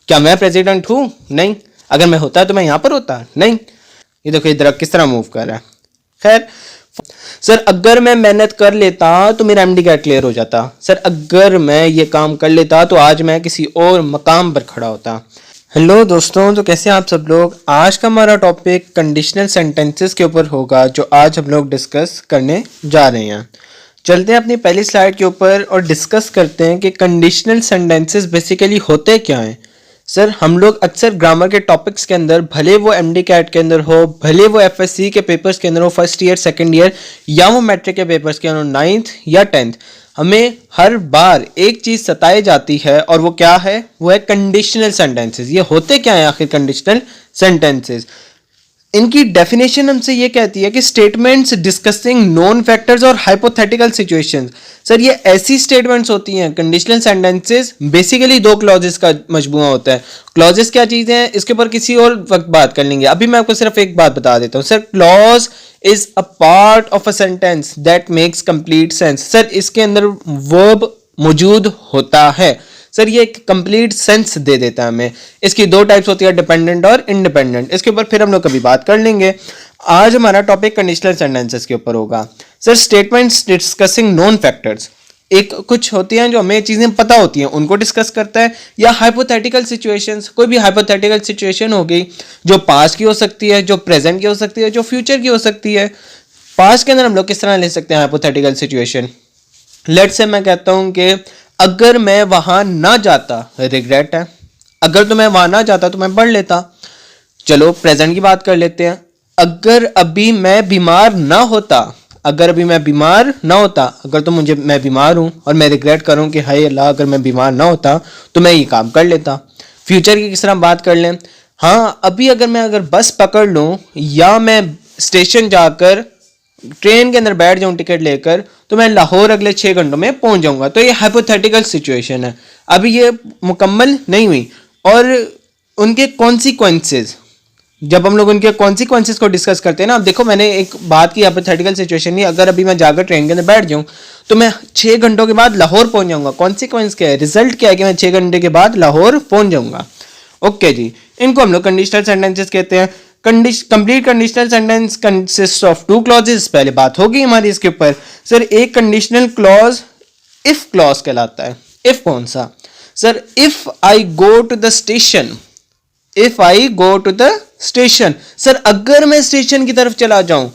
क्या मैं प्रेसिडेंट हूँ? नहीं। अगर मैं होता तो मैं यहाँ पर होता? नहीं। ये देखो ये दरख्त किस तरह मूव कर रहा है। खैर सर, अगर मैं मेहनत कर लेता तो मेरा एमडी कैट क्लियर हो जाता। सर, अगर मैं ये काम कर लेता तो आज मैं किसी और मकाम पर खड़ा होता। हेलो दोस्तों, तो कैसे हैं आप सब लोग। आज का हमारा टॉपिक कंडीशनल सेंटेंसेस के ऊपर होगा, जो आज हम लोग डिस्कस करने जा रहे हैं। चलते हैं अपनी पहली स्लाइड के ऊपर और डिस्कस करते हैं कि कंडीशनल सेंटेंसेस बेसिकली होते क्या हैं। सर, हम लोग अक्सर ग्रामर के टॉपिक्स के अंदर, भले वो एमडी कैट के अंदर हो, भले वो एफएससी के पेपर्स के अंदर हो, फर्स्ट ईयर सेकंड ईयर, या वो मैट्रिक के पेपर्स के अंदर, 9th या 10th, हमें हर बार एक चीज सताई जाती है और वो क्या है? वो है कंडीशनल सेंटेंसेस। ये होते क्या है आखिर कंडीशनल सेंटेंसेस? इनकी डेफिनेशन हमसे ये कहती है कि स्टेटमेंट्स डिस्कसिंग नोन फैक्टर्स और हाइपोथेटिकल सिचुएशंस। सर, ये ऐसी स्टेटमेंट्स होती हैं कंडीशनल सेंटेंसेस, बेसिकली 2 क्लॉजेस का मजबूआ होता है। क्लॉजेस क्या चीजें हैं, इसके ऊपर किसी और वक्त बात कर लेंगे। अभी मैं आपको सिर्फ एक बात बता देता हूँ। Sir, clause is a part of a sentence that makes complete sense. Sir, इसके अंदर वर्ब मौजूद होता है। सर, ये एक कंप्लीट सेंस दे देता है हमें। इसकी 2 टाइप्स होती है, डिपेंडेंट और इंडिपेंडेंट। इसके ऊपर फिर हम लोग कभी बात कर लेंगे। आज हमारा टॉपिक कंडीशनल सेंटेंसेस के ऊपर होगा। Sir, statements discussing known factors, एक कुछ होती हैं जो हमें चीजें पता होती हैं उनको डिस्कस करता है, या हाइपोथेटिकल सिचुएशंस, कोई भी हाइपोथेटिकल सिचुएशन हो गई जो पास्ट की हो सकती है, जो प्रेजेंट की हो सकती है, जो फ्यूचर की हो सकती है। पास्ट के अंदर हम लोग किस तरह ले सकते हैं हाइपोथेटिकल सिचुएशन? लेट्स से मैं कहता हूं कि अगर मैं वहां ना जाता, रिग्रेट है। अगर तो मैं वहां ना जाता तो मैं पढ़ लेता। चलो प्रेजेंट की बात कर लेते हैं। अगर अभी मैं बीमार ना होता, अगर अभी मैं बीमार ना होता, अगर तो मैं बीमार हूं और मैं रिग्रेट करूं कि हाय अल्लाह, अगर मैं बीमार ना होता तो मैं ये काम कर लेता। फ्यूचर की किस तरह बात कर लें? हाँ, अभी अगर बस पकड़ लूं या मैं स्टेशन जाकर ट्रेन के अंदर बैठ जाऊं टिकट लेकर, तो मैं लाहौर अगले 6 घंटों में पहुंच जाऊंगा। तो ये हाइपोथेटिकल सिचुएशन है, अभी ये मुकम्मल नहीं हुई। और उनके कॉन्सिक्वेंसेस, जब हम लोग उनके कॉन्सिक्वेंसेस को डिस्कस करते हैं ना, अब देखो मैंने एक बात की, हाइपोथेटिकल सिचुएशन नहीं, अगर अभी मैं जाकर ट्रेन के अंदर बैठ जाऊं तो मैं 6 घंटों के बाद लाहौर पहुंच जाऊंगा। कॉन्सिक्वेंस क्या है, रिजल्ट क्या है कि मैं 6 घंटे के बाद लाहौर पहुंच जाऊंगा। ओके जी, इनको हम लोग कंडीशनल सेंटेंसेस कहते हैं। Complete conditional sentence consist of 2 clauses, पहले बात होगी हमारी इसके ऊपर। सर, एक कंडीशनल क्लॉज इफ क्लॉज कहलाता है। इफ कौन सा? Sir, if I go to the station, if I go to the station. Sir, अगर मैं स्टेशन की तरफ चला जाऊं,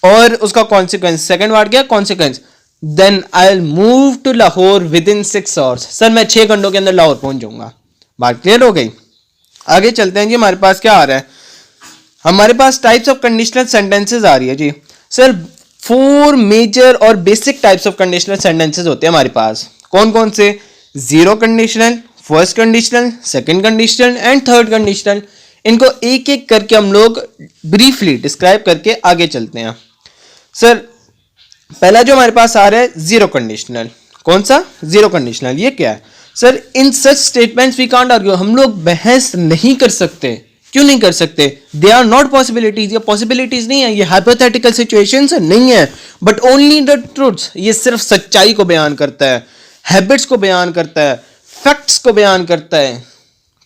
और उसका कॉन्सिक्वेंस, सेकंड वर्ड क्या consequence, then I will move to Lahore within 6 hours. Sir, मैं 6 घंटों के अंदर लाहौर पहुंच जाऊंगा। बात क्लियर हो गई? आगे चलते हैं जी। हमारे पास क्या आ रहा है? हमारे पास टाइप्स ऑफ कंडीशनल सेंटेंसेस आ रही है जी। सर, 4 मेजर और basic types of conditional sentences होते हैं हमारे पास। कौन कौन से? Zero conditional, first conditional, second conditional and third conditional. इनको एक एक करके हम लोग ब्रीफली डिस्क्राइब करके आगे चलते हैं। सर, पहला जो हमारे पास आ रहा है जीरो कंडीशनल। कौन सा? Zero conditional. ये क्या है? Sir, in such statements we can't argue, हम लोग बहस नहीं कर सकते। क्यों नहीं कर सकते? दे आर नॉट पॉसिबिलिटीज, ये पॉसिबिलिटीज नहीं है, ये हाइपोथेटिकल सिचुएशंस नहीं है, बट ओनली द ट्रूथ्स। ये सिर्फ सच्चाई को बयान करता है, हैबिट्स को बयान करता है, फैक्ट्स को बयान करता है।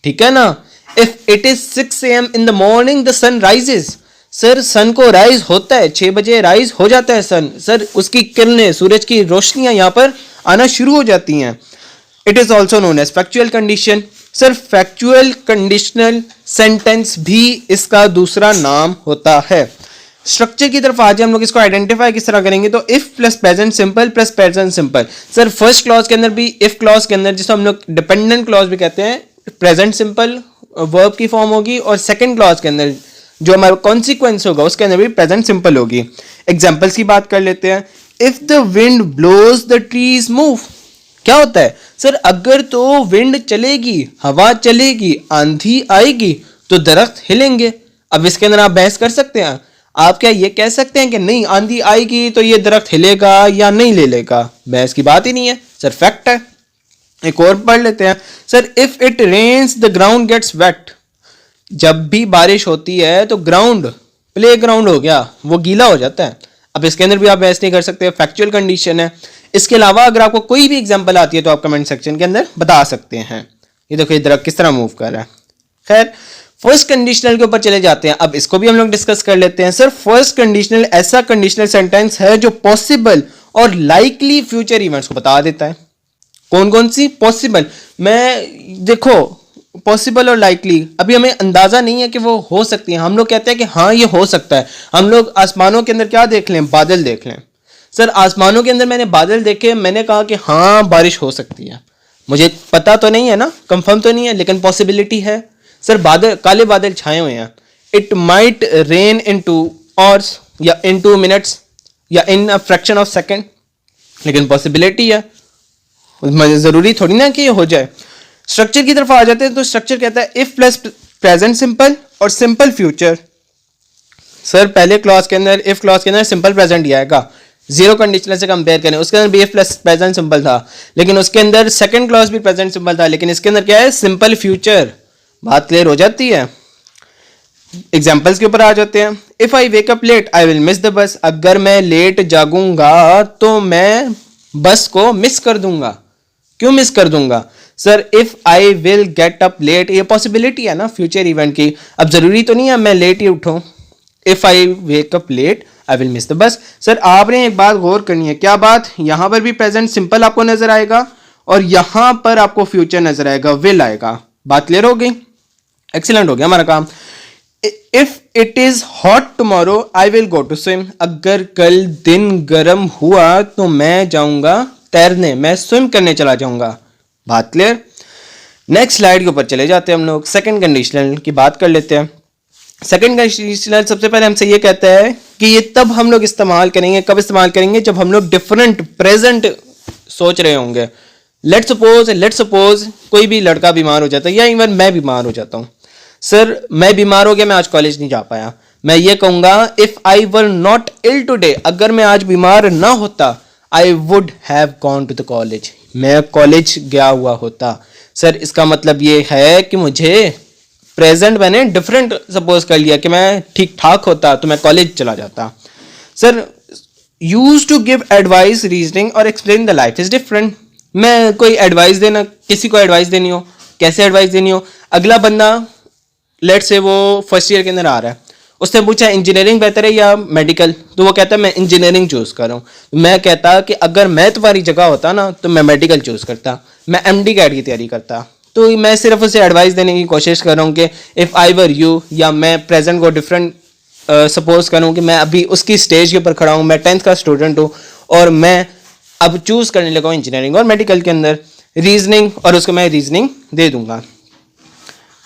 ठीक है ना? If it is 6 AM in the morning the sun rises. Sir, sun को राइज होता है, 6 बजे राइज हो जाता है सन। सर, उसकी किरणें, सूरज की रोशनियां यहां पर आना शुरू हो जाती हैं। It is also known as factual condition. Sir, factual conditional sentence भी इसका दूसरा नाम होता है। स्ट्रक्चर की तरफ आज हम लोग इसको आइडेंटिफाई किस तरह करेंगे, तो if plus present simple plus present simple. Sir, first clause के अंदर भी, इफ क्लॉज के अंदर, जिसको हम लोग डिपेंडेंट क्लॉज भी कहते हैं, प्रेजेंट सिंपल वर्ब की फॉर्म होगी, और सेकंड क्लॉज के अंदर जो हमारा कॉन्सिक्वेंस होगा उसके अंदर भी प्रेजेंट सिंपल होगी। एग्जाम्पल्स की बात कर लेते हैं। If the wind blows the trees move. क्या होता है? सर, अगर तो विंड चलेगी, हवा चलेगी, आंधी आएगी तो दरख्त हिलेंगे। अब इसके अंदर आप बहस कर सकते हैं, आप क्या ये कह सकते हैं कि नहीं, आंधी आएगी तो ये दरख्त हिलेगा या नहीं हिलेगा? बहस की बात ही नहीं है सर, फैक्ट है। एक और पढ़ लेते हैं। Sir, if it rains the ground gets wet. जब भी बारिश होती है तो ग्राउंड, प्ले ग्राउंड हो गया, वो गीला हो जाता है। अब इसके अंदर भी आप बहस नहीं कर सकते, फैक्चुअल कंडीशन है। इसके अलावा अगर आपको कोई भी एग्जांपल आती है तो आप कमेंट सेक्शन के अंदर बता सकते हैं। ये देखो ये दरख्त किस तरह मूव कर रहा है। खैर फर्स्ट कंडीशनल के ऊपर चले जाते हैं। अब इसको भी हम लोग डिस्कस कर लेते हैं। सर फर्स्ट कंडीशनल ऐसा कंडीशनल सेंटेंस है जो पॉसिबल और लाइकली फ्यूचर इवेंट्स को बता देता है। कौन कौन सी? पॉसिबल, मैं देखो पॉसिबल और लाइकली अभी हमें अंदाजा नहीं है कि वो हो सकती है। हम लोग कहते हैं कि हाँ ये हो सकता है। हम लोग आसमानों के अंदर क्या देख लें? बादल देख लें। सर आसमानों के अंदर मैंने बादल देखे, मैंने कहा कि हाँ बारिश हो सकती है। मुझे पता तो नहीं है ना, कंफर्म तो नहीं है, लेकिन पॉसिबिलिटी है। सर बादल, काले बादल छाए हुए हैं, it might rain in 2 hours या इन 2 minutes या इन अ फ्रैक्शन ऑफ सेकेंड, लेकिन पॉसिबिलिटी है, जरूरी थोड़ी ना कि ये हो जाए। स्ट्रक्चर की तरफ आ जाते हैं तो स्ट्रक्चर कहता है इफ प्लस प्रेजेंट सिंपल और सिंपल फ्यूचर। सर पहले क्लॉज के अंदर, इफ क्लॉज के अंदर सिंपल प्रेजेंट दिया है, जीरो कंडीशनल से कंपेयर करें, उसके अंदर भी इफ प्लस प्रेजेंट सिंपल था, लेकिन उसके अंदर सेकंड क्लॉज भी प्रेजेंट सिंपल था, लेकिन इसके अंदर क्या है? Simple future. बात क्लियर हो जाती है। एग्जाम्पल्स के ऊपर आ जाते हैं। If I wake up late I will miss the bus. अगर मैं लेट जागूंगा तो मैं बस को मिस कर दूंगा। क्यों मिस कर दूंगा? Sir if I will get up late, ये पॉसिबिलिटी है ना फ्यूचर इवेंट की। अब जरूरी तो नहीं है मैं लेट ही उठूं। If I wake up late I will miss the bus. Sir आपने एक बात गौर करनी है। क्या बात? यहां पर भी प्रेजेंट सिंपल आपको नजर आएगा और यहां पर आपको फ्यूचर नजर आएगा, विल आएगा। बात क्लियर हो गई? एक्सीलेंट हो गया हमारा काम। If it is hot tomorrow I will go to swim. अगर कल दिन गर्म हुआ तो मैं जाऊंगा तैरने, मैं स्विम करने चला जाऊंगा। बात क्लियर? नेक्स्ट स्लाइड के ऊपर चले जाते हैं हम लोग। सेकंड कंडीशनल की बात कर लेते हैं। सेकंड कंडीशनल सबसे पहले हमसे ये कहता है कि ये तब हम लोग इस्तेमाल करेंगे, कब इस्तेमाल करेंगे? जब हम लोग डिफरेंट प्रेजेंट सोच रहे होंगे। लेट्स सपोज कोई भी लड़का बीमार हो जाता है या इवन मैं बीमार हो जाता हूं। सर मैं बीमार हो गया, मैं आज कॉलेज नहीं जा पाया। मैं ये कहूंगा if I were not ill today, अगर मैं आज बीमार ना होता, I would have gone to the college, मैं कॉलेज गया हुआ होता। सर इसका मतलब ये है कि मुझे प्रेजेंट मैंने डिफरेंट सपोज कर लिया कि मैं ठीक ठाक होता तो मैं कॉलेज चला जाता। Sir use to give advice, reasoning और explain the life is different. मैं कोई एडवाइस देना, किसी को एडवाइस देनी हो, कैसे एडवाइस देनी हो? अगला बंदा लेट से वो फर्स्ट ईयर के अंदर आ रहा है, उसने पूछा इंजीनियरिंग बेहतर है या मेडिकल, तो वो कहता है मैं इंजीनियरिंग चूज कर रहा हूँ। मैं कहता कि अगर मैं तुम्हारी जगह होता ना तो मैं मेडिकल चूज करता, मैं एमडी कैट की तैयारी करता। तो मैं सिर्फ उसे एडवाइस देने की कोशिश कर रहा हूँ कि इफ़ आई वर यू, या मैं प्रेजेंट को डिफरेंट सपोज करूँ कि मैं अभी उसकी स्टेज के ऊपर खड़ा हूँ, मैं 10th का स्टूडेंट हूँ और मैं अब चूज करने लगा हूँ इंजीनियरिंग और मेडिकल के अंदर रीजनिंग, और उसको मैं रीजनिंग दे दूंगा।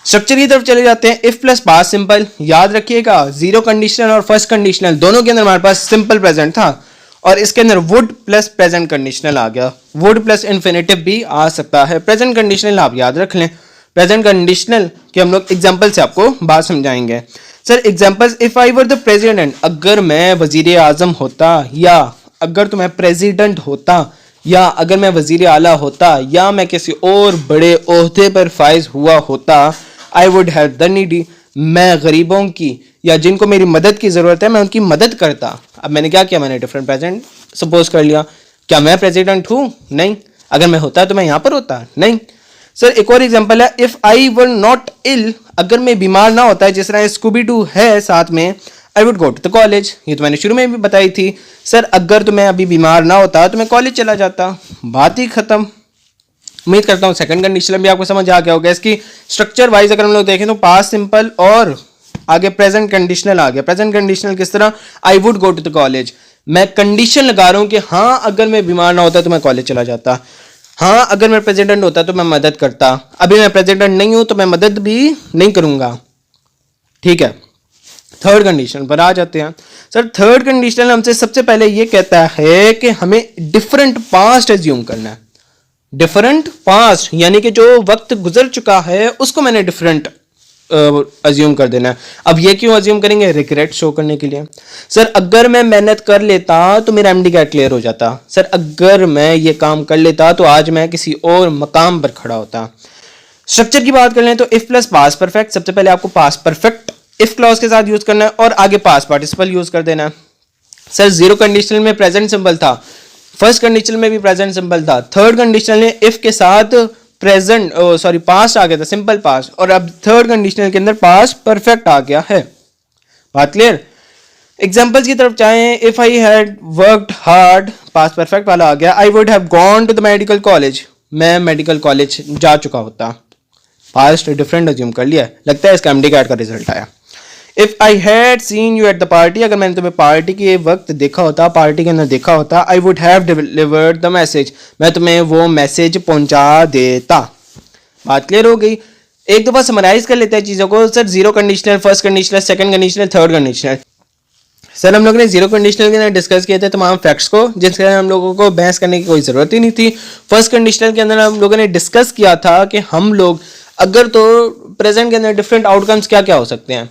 स्ट्रक्चर की तरफ चले जाते हैं। इफ प्लस पास्ट सिंपल, याद रखिएगा जीरो कंडीशनल और फर्स्ट कंडीशनल दोनों के अंदर हमारे पास सिंपल प्रेजेंट था, और इसके अंदर वुड प्लस प्रेजेंट कंडीशनल आ गया। वुड प्लस इन्फिनेटिव भी आ सकता है। प्रेजेंट कंडीशनल आप याद रख लें। प्रेजेंट कंडीशनल के हम लोग एग्जांपल से आपको बात समझाएंगे। Sir examples, if I were the president, अगर मैं वजीर आजम होता, या अगर तो मैं प्रेसिडेंट होता, या अगर मैं वजीर आला होता, या मैं किसी और बड़े ओहदे पर फाइज हुआ होता, I would help the needy, मैं गरीबों की या जिनको मेरी मदद की ज़रूरत है मैं उनकी मदद करता। अब मैंने क्या किया? मैंने डिफरेंट प्रेजेंट सपोज कर लिया। क्या मैं प्रेसिडेंट हूँ? नहीं। अगर मैं होता तो मैं यहाँ पर होता? नहीं। सर एक और एग्जांपल है, इफ़ आई वर नॉट इल, अगर मैं बीमार ना होता, जिस तरह स्कूबी डू है साथ में, I would go to the college, ये तो मैंने शुरू में भी बताई थी। सर अगर तो मैं अभी बीमार ना होता तो मैं कॉलेज चला जाता, बात ही खत्म। उम्मीद करता हूँ सेकंड कंडीशन भी आपको समझ आ गया होगा। इसकी स्ट्रक्चर वाइज अगर हम लोग देखें तो पास्ट सिंपल और आगे प्रेजेंट कंडीशनल आ गया। प्रेजेंट कंडीशनल किस तरह? I would go to the college, मैं कंडीशन लगा रहा हूँ कि हाँ अगर मैं बीमार ना होता तो मैं कॉलेज चला जाता, हाँ अगर मैं प्रेसिडेंट होता तो मैं मदद करता, अभी मैं प्रेसिडेंट नहीं हूं तो मैं मदद भी नहीं करूंगा। ठीक है, थर्ड कंडीशन पर आ जाते हैं। सर थर्ड कंडीशन हमसे सबसे पहले ये कहता है कि हमें डिफरेंट पास्ट एज्यूम करना है। डिफरेंट पास्ट यानी कि जो वक्त गुजर चुका है उसको मैंने डिफरेंट अज्यूम कर देना है। अब ये क्यों अज्यूम करेंगे? रिग्रेट शो करने के लिए। सर अगर मैं मेहनत कर लेता तो मेरा एमडी कैट क्लियर हो जाता। सर अगर मैं ये काम कर लेता तो आज मैं किसी और मकाम पर खड़ा होता। स्ट्रक्चर की बात कर लें तो इफ प्लस पास्ट परफेक्ट, सबसे पहले आपको पास्ट परफेक्ट इफ क्लॉज के साथ यूज करना है और आगे पास्ट पार्टिसिपल यूज कर देना है। सर जीरो कंडीशनल में प्रेजेंट सिंबल था, फर्स्ट कंडीशन में भी प्रेजेंट सिंबल था, थर्ड कंडीशन में इफ के साथ प्रेजेंट सॉरी पास्ट आ गया था, सिंपल पास्ट, और अब थर्ड कंडीशनल के अंदर पास्ट परफेक्ट आ गया है। बात क्लियर? एग्जाम्पल्स की तरफ चाहें, if I had worked hard, past perfect वाला आ गया, I would have gone to the medical college, मैं मेडिकल कॉलेज जा चुका होता। पास्ट डिफरेंट अज्यूम कर लिया, लगता है इसका एमडी कैट का रिजल्ट आया। If I had seen you at the party, अगर मैंने तुम्हें पार्टी के वक्त देखा होता, पार्टी के अंदर देखा होता, I would have delivered the message, मैं तुम्हें वो मैसेज पहुंचा देता। बात क्लियर हो गई? एक दफा समराइज कर लेते हैं चीजों को। Sir zero conditional, first conditional, second conditional, third conditional. Sir हम लोगों ने जीरो कंडीशनल के अंदर डिस्कस किए थे तमाम फैक्ट्स को, जिसके अंदर हम लोगों को बहस करने की कोई जरूरत ही नहीं थी। फर्स्ट कंडीशनल के अंदर हम लोगों ने डिस्कस किया था कि हम लोग अगर तो प्रेजेंट के अंदर डिफरेंट आउटकम्स क्या क्या हो सकते हैं।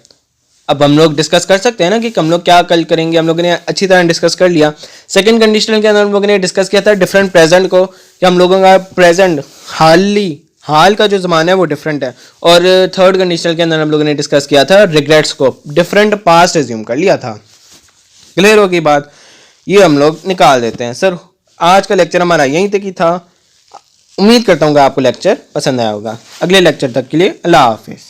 अब हम लोग डिस्कस कर सकते हैं ना कि हम लोग क्या कल करेंगे, हम लोगों ने अच्छी तरह डिस्कस कर लिया। सेकंड कंडीशनल के अंदर हम लोगों ने डिस्कस किया था डिफरेंट प्रेजेंट को, कि हम लोगों का प्रेजेंट हाल का जो ज़माना है वो डिफरेंट है। और थर्ड कंडीशनल के अंदर हम लोगों ने डिस्कस किया था रिग्रेट्स को, डिफरेंट पास्ट एज्यूम कर लिया था। क्लियर होगी बात? ये हम लोग निकाल देते हैं। सर आज का लेक्चर हमारा यहीं तक ही था। उम्मीद करता हूँ कि आपको लेक्चर पसंद आया होगा। अगले लेक्चर तक के लिए अल्लाह हाफिज़।